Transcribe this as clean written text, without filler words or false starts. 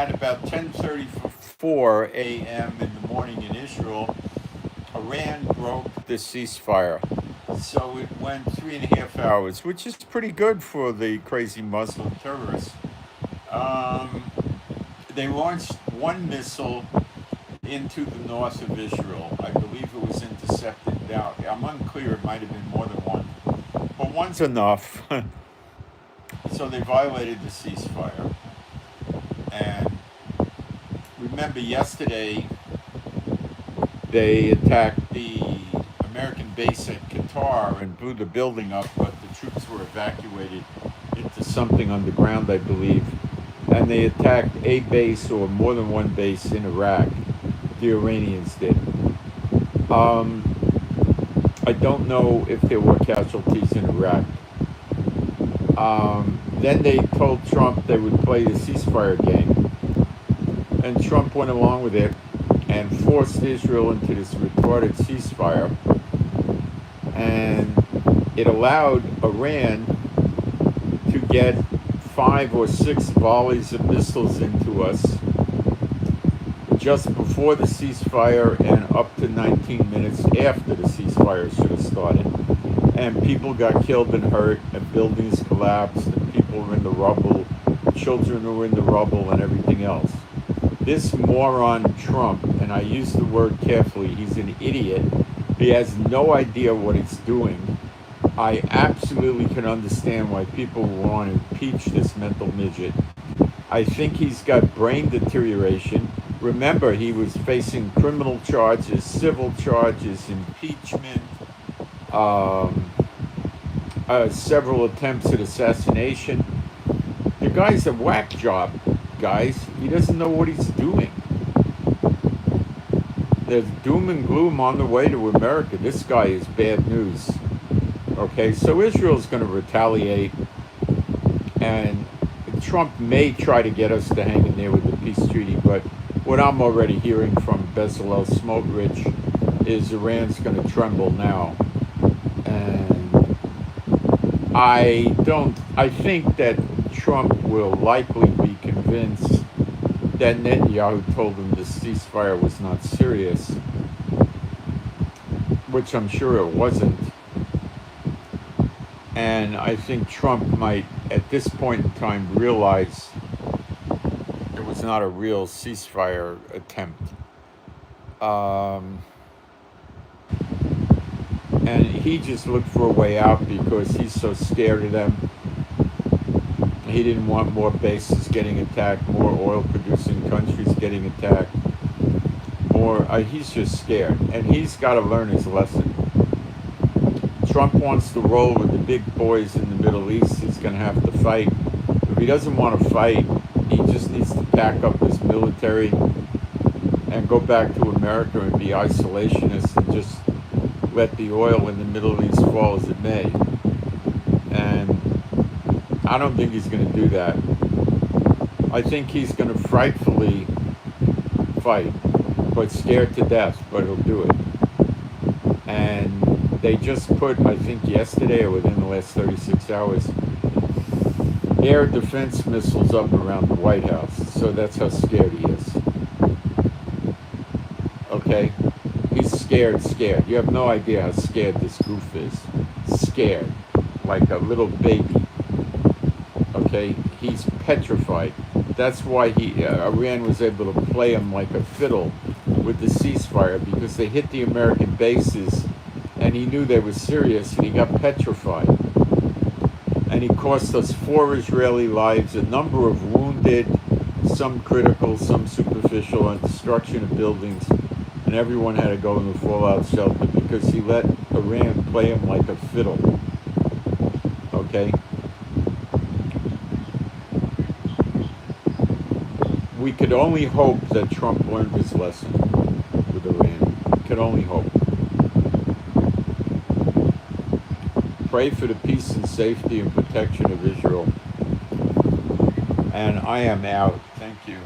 at about 10:34 a.m. in the morning in Israel, Iran broke the ceasefire. So it went 3.5 hours, which is pretty good for the crazy Muslim terrorists. Um, they launched one missile into the north of Israel. I believe it was intercepted. Now, I'm unclear, it might have been more than one, but one's enough. So they violated the ceasefire. And remember, yesterday they attacked the American base at Qatar and blew the building up, but the troops were evacuated into something underground, I believe. And they attacked a base or more than one base in Iraq. The Iranians did. Um, I don't know if there were casualties in Iraq. Then they told Trump they would play the ceasefire game, and Trump went along with it and forced Israel into this retarded ceasefire, and it allowed Iran to get 5 or 6 volleys of missiles into us just before the ceasefire and up to 19 minutes after the ceasefire should have started. And people got killed and hurt, and buildings collapsed, and people were in the rubble, children were in the rubble, and everything else. This moron Trump, and I use the word carefully, he's an idiot. He has no idea what he's doing. I absolutely can understand why people want to impeach this mental midget. I think he's got brain deterioration. Remember, he was facing criminal charges, civil charges, impeachment, several attempts at assassination. The guy's a whack job, guys. He doesn't know what he's doing. There's doom and gloom on the way to America. This guy is bad news. Okay, so Israel's going to retaliate, and Trump may try to get us to hang in there with the peace treaty, but what I'm already hearing from Bezalel Smotrich is Iran's going to tremble now. And I think that Trump will likely be convinced that Netanyahu told him the ceasefire was not serious, which I'm sure it wasn't. And I think Trump might, at this point in time, realize it was not a real ceasefire attempt. And he just looked for a way out because he's so scared of them. He didn't want more bases getting attacked, more oil-producing countries getting attacked. He's just scared, and he's got to learn his lesson. Trump wants to roll with the big boys in the Middle East. He's going to have to fight. If he doesn't want to fight, he just needs to pack up his military and go back to America and be isolationist and just let the oil in the Middle East fall as it may. And I don't think he's going to do that. I think he's going to frightfully fight, but scared to death, but he'll do it. And they just put, I think yesterday or within the last 36 hours, air defense missiles up around the White House. So that's how scared he is. Okay? He's scared. You have no idea how scared this goof is. Scared. Like a little baby. Okay? He's petrified. That's why Iran was able to play him like a fiddle with the ceasefire, because they hit the American bases and he knew they were serious, and he got petrified. And he cost us 4 Israeli lives, a number of wounded, some critical, some superficial, and destruction of buildings. And everyone had to go in the fallout shelter because he let Iran play him like a fiddle. Okay? We could only hope that Trump learned his lesson with Iran. We could only hope. Pray for the peace and safety and protection of Israel. And I am out. Thank you.